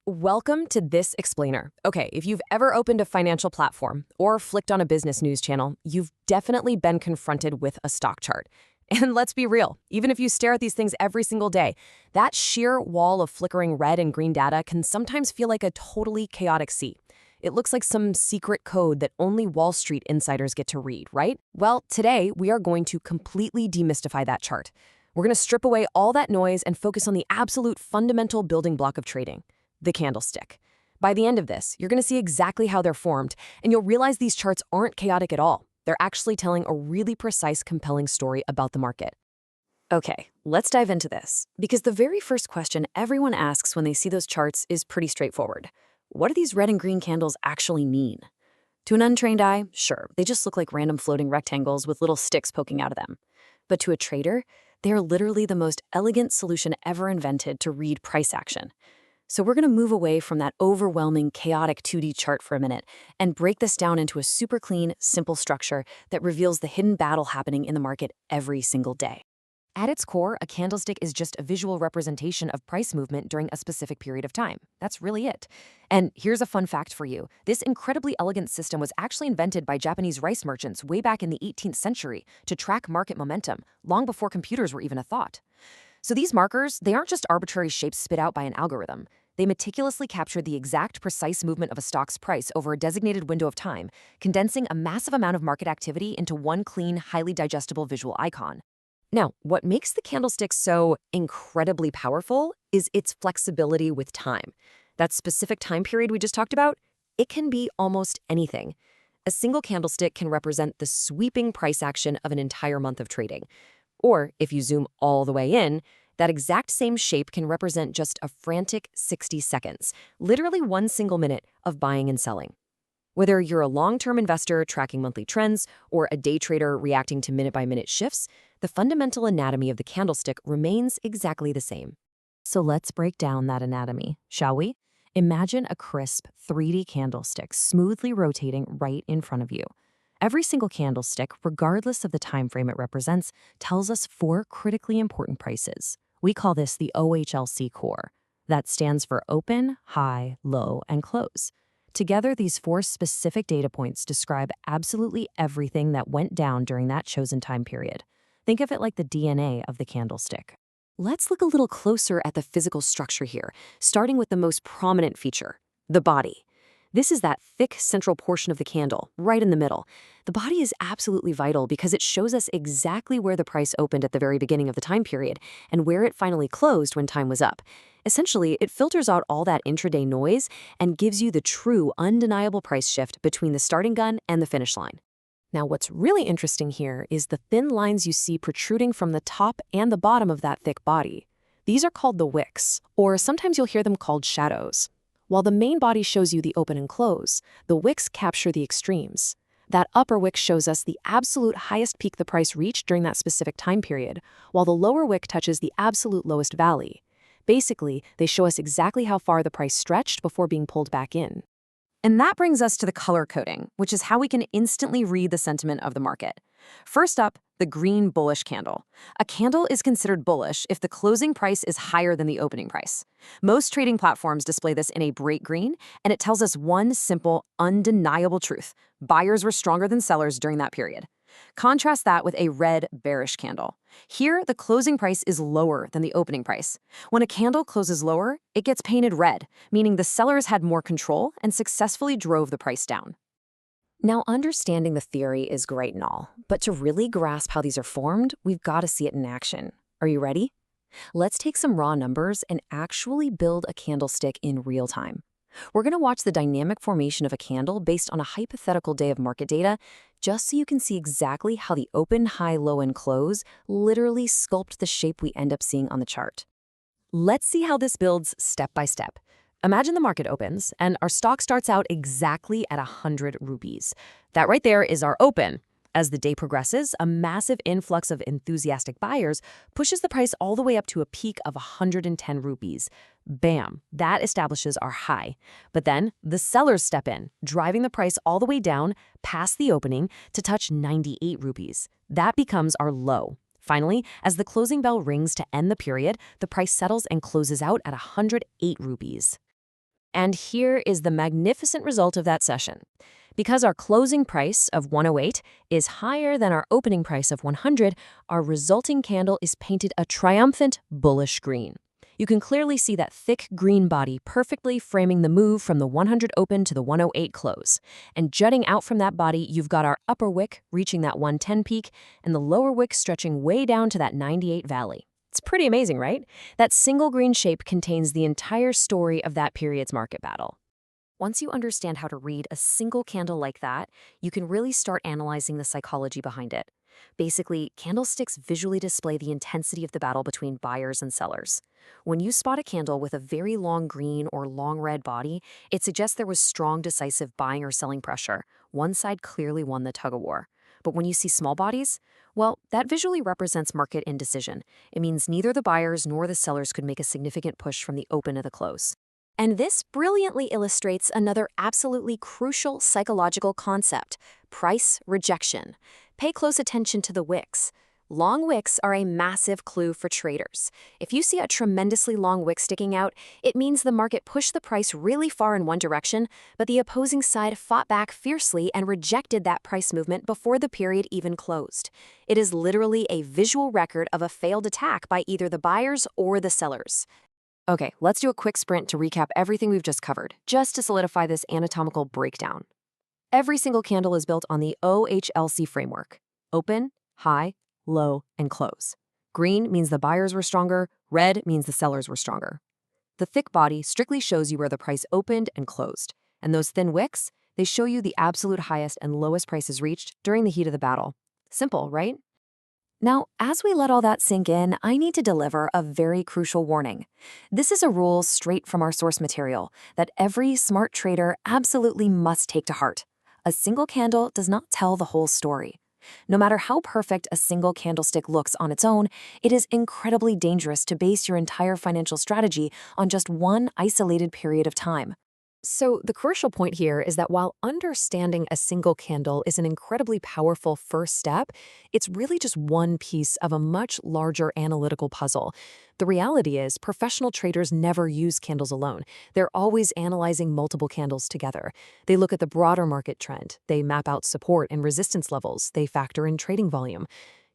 Welcome to this explainer. Okay, if you've ever opened a financial platform or flicked on a business news channel, you've definitely been confronted with a stock chart. And let's be real, even if you stare at these things every single day, that sheer wall of flickering red and green data can sometimes feel like a totally chaotic sea. It looks like some secret code that only Wall Street insiders get to read, right? Well, today we are going to completely demystify that chart. We're going to strip away all that noise and focus on the absolute fundamental building block of trading: the candlestick. By the end of this, you're going to see exactly how they're formed, and you'll realize these charts aren't chaotic at all. They're actually telling a really precise, compelling story about the market. Okay, let's dive into this, because the very first question everyone asks when they see those charts is pretty straightforward. What do these red and green candles actually mean? To an untrained eye, sure, they just look like random floating rectangles with little sticks poking out of them. But to a trader, they are literally the most elegant solution ever invented to read price action. So we're going to move away from that overwhelming, chaotic 2D chart for a minute and break this down into a super clean, simple structure that reveals the hidden battle happening in the market every single day. At its core, a candlestick is just a visual representation of price movement during a specific period of time. That's really it. And here's a fun fact for you. This incredibly elegant system was actually invented by Japanese rice merchants way back in the 18th century to track market momentum, long before computers were even a thought. So these markers, they aren't just arbitrary shapes spit out by an algorithm. They meticulously capture the exact precise movement of a stock's price over a designated window of time, condensing a massive amount of market activity into one clean, highly digestible visual icon. Now, what makes the candlestick so incredibly powerful is its flexibility with time. That specific time period we just talked about, it can be almost anything. A single candlestick can represent the sweeping price action of an entire month of trading. Or, if you zoom all the way in, that exact same shape can represent just a frantic 60 seconds, literally one single minute of buying and selling. Whether you're a long-term investor tracking monthly trends or a day trader reacting to minute-by-minute shifts, the fundamental anatomy of the candlestick remains exactly the same. So let's break down that anatomy, shall we? Imagine a crisp 3D candlestick smoothly rotating right in front of you. Every single candlestick, regardless of the time frame it represents, tells us four critically important prices. We call this the OHLC core. That stands for open, high, low, and close. Together, these four specific data points describe absolutely everything that went down during that chosen time period. Think of it like the DNA of the candlestick. Let's look a little closer at the physical structure here, starting with the most prominent feature: the body. This is that thick central portion of the candle, right in the middle. The body is absolutely vital because it shows us exactly where the price opened at the very beginning of the time period and where it finally closed when time was up. Essentially, it filters out all that intraday noise and gives you the true, undeniable price shift between the starting gun and the finish line. Now, what's really interesting here is the thin lines you see protruding from the top and the bottom of that thick body. These are called the wicks, or sometimes you'll hear them called shadows. While the main body shows you the open and close, the wicks capture the extremes. That upper wick shows us the absolute highest peak the price reached during that specific time period, while the lower wick touches the absolute lowest valley. Basically, they show us exactly how far the price stretched before being pulled back in. And that brings us to the color coding, which is how we can instantly read the sentiment of the market. First up, the green bullish candle. A candle is considered bullish if the closing price is higher than the opening price. Most trading platforms display this in a bright green, and it tells us one simple, undeniable truth: buyers were stronger than sellers during that period. Contrast that with a red bearish candle. Here, the closing price is lower than the opening price. When a candle closes lower, it gets painted red, meaning the sellers had more control and successfully drove the price down. Now, understanding the theory is great and all, but to really grasp how these are formed, we've got to see it in action. Are you ready? Let's take some raw numbers and actually build a candlestick in real time. We're going to watch the dynamic formation of a candle based on a hypothetical day of market data, just so you can see exactly how the open, high, low, and close literally sculpt the shape we end up seeing on the chart. Let's see how this builds step by step. Imagine the market opens, and our stock starts out exactly at 100 rupees. That right there is our open. As the day progresses, a massive influx of enthusiastic buyers pushes the price all the way up to a peak of 110 rupees. Bam, that establishes our high. But then the sellers step in, driving the price all the way down past the opening to touch 98 rupees. That becomes our low. Finally, as the closing bell rings to end the period, the price settles and closes out at 108 rupees. And here is the magnificent result of that session. Because our closing price of 108 is higher than our opening price of 100, our resulting candle is painted a triumphant bullish green. You can clearly see that thick green body perfectly framing the move from the 100 open to the 108 close. And jutting out from that body, you've got our upper wick reaching that 110 peak and the lower wick stretching way down to that 98 valley. It's pretty amazing, right? That single green shape contains the entire story of that period's market battle. Once you understand how to read a single candle like that, you can really start analyzing the psychology behind it. Basically, candlesticks visually display the intensity of the battle between buyers and sellers. When you spot a candle with a very long green or long red body, it suggests there was strong, decisive buying or selling pressure. One side clearly won the tug-of-war. But when you see small bodies, well, that visually represents market indecision. It means neither the buyers nor the sellers could make a significant push from the open to the close. And this brilliantly illustrates another absolutely crucial psychological concept: price rejection. Pay close attention to the wicks. Long wicks are a massive clue for traders. If you see a tremendously long wick sticking out, it means the market pushed the price really far in one direction, but the opposing side fought back fiercely and rejected that price movement before the period even closed. It is literally a visual record of a failed attack by either the buyers or the sellers. Okay, let's do a quick sprint to recap everything we've just covered, just to solidify this anatomical breakdown. Every single candle is built on the OHLC framework: open, high, low, and close. Green means the buyers were stronger, red means the sellers were stronger. The thick body strictly shows you where the price opened and closed, and those thin wicks, they show you the absolute highest and lowest prices reached during the heat of the battle. Simple, right? Now, as we let all that sink in, I need to deliver a very crucial warning. This is a rule straight from our source material that every smart trader absolutely must take to heart. A single candle does not tell the whole story. No matter how perfect a single candlestick looks on its own, it is incredibly dangerous to base your entire financial strategy on just one isolated period of time. So the crucial point here is that while understanding a single candle is an incredibly powerful first step, it's really just one piece of a much larger analytical puzzle. The reality is, professional traders never use candles alone. They're always analyzing multiple candles together. They look at the broader market trend. They map out support and resistance levels. They factor in trading volume.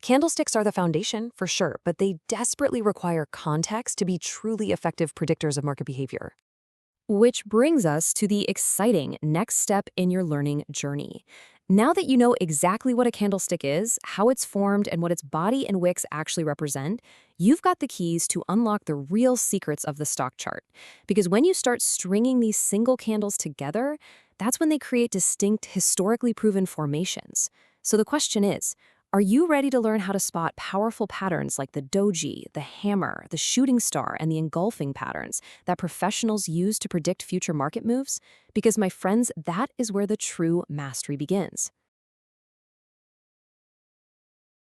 Candlesticks are the foundation, for sure, but they desperately require context to be truly effective predictors of market behavior. Which brings us to the exciting next step in your learning journey. Now that you know exactly what a candlestick is, how it's formed, and what its body and wicks actually represent, you've got the keys to unlock the real secrets of the stock chart. Because when you start stringing these single candles together, that's when they create distinct, historically proven formations. So the question is, are you ready to learn how to spot powerful patterns like the doji, the hammer, the shooting star, and the engulfing patterns that professionals use to predict future market moves? Because, my friends, that is where the true mastery begins.